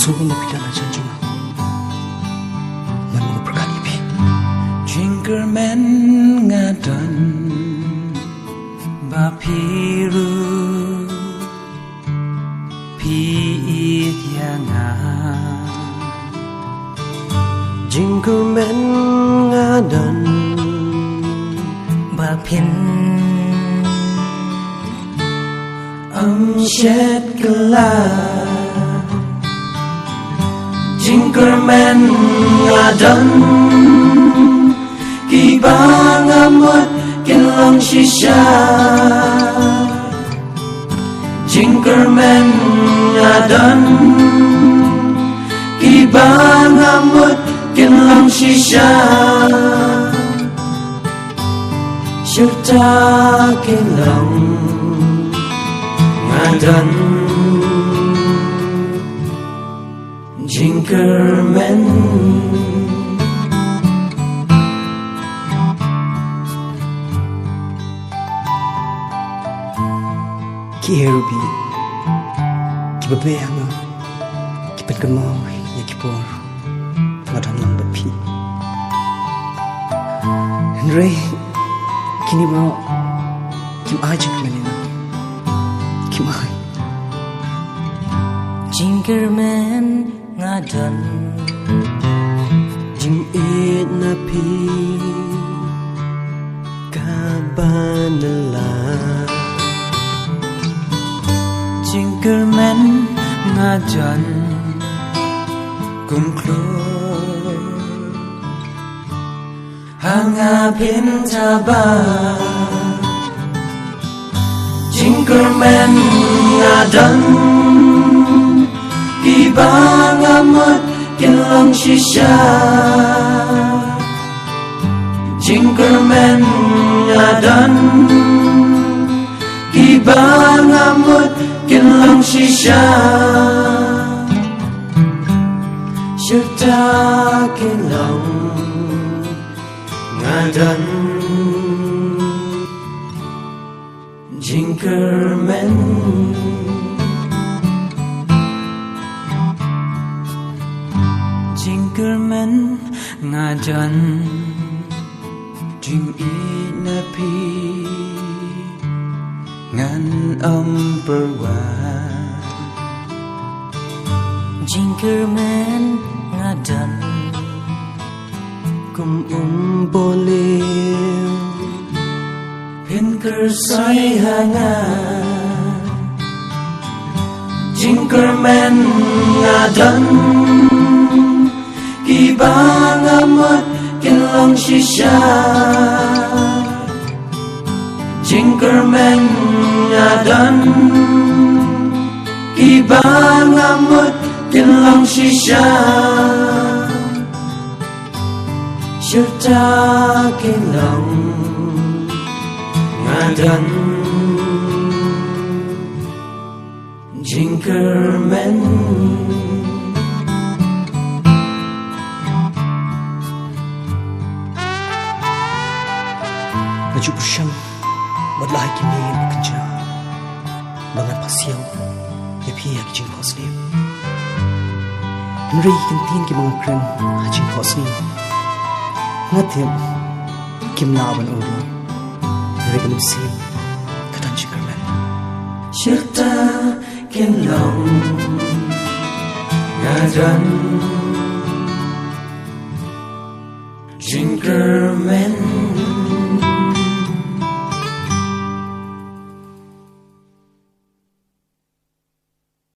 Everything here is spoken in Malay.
sugun na pidana janjunga man mga prakani pi Jinkerman ngadan bapiru piit yanga Jinkerman ngadan bapin shed kala Jinkerman ngadan kibang amot kinlang shisha Jinkerman ngadan kibang amot kinlang shisha Syurta kinlang ngadan Jinkerman Kiherubi Kibabeyanga Kipatkamong Yakipor Ngadan lang bapi Henry Kini mo Kim ajik manina Kim ay Jinkerman ngadan Jing it na pi Kabanala Jinkerman ngadan kumklo hangapin taba Jinkerman ngadan kibang amot kinlang shisha Jinkerman ngadan kibang amot kinlang shisha Syurta kinlang ngadan Jinkerman Jinkerman ngadan Jing inapi ngan perwa Jinkerman ngadan Kum boleh Pinker say hanga Jinkerman ngadan kibang amot kinlang shisha Jinkerman ngadan kibang amot kinlang shisha Syurta kinlang ngadan Jinkerman Maju pusyang Wadlahay kimi Makanjana Bangan pasyaw Yapiyak jing hoslim Henry kantin ki mga kren Hajing hoslim Ngatim Kim lawan ulo Henry kanimsim Katan Jinkerman Syurta kinlang ngadan Jinkerman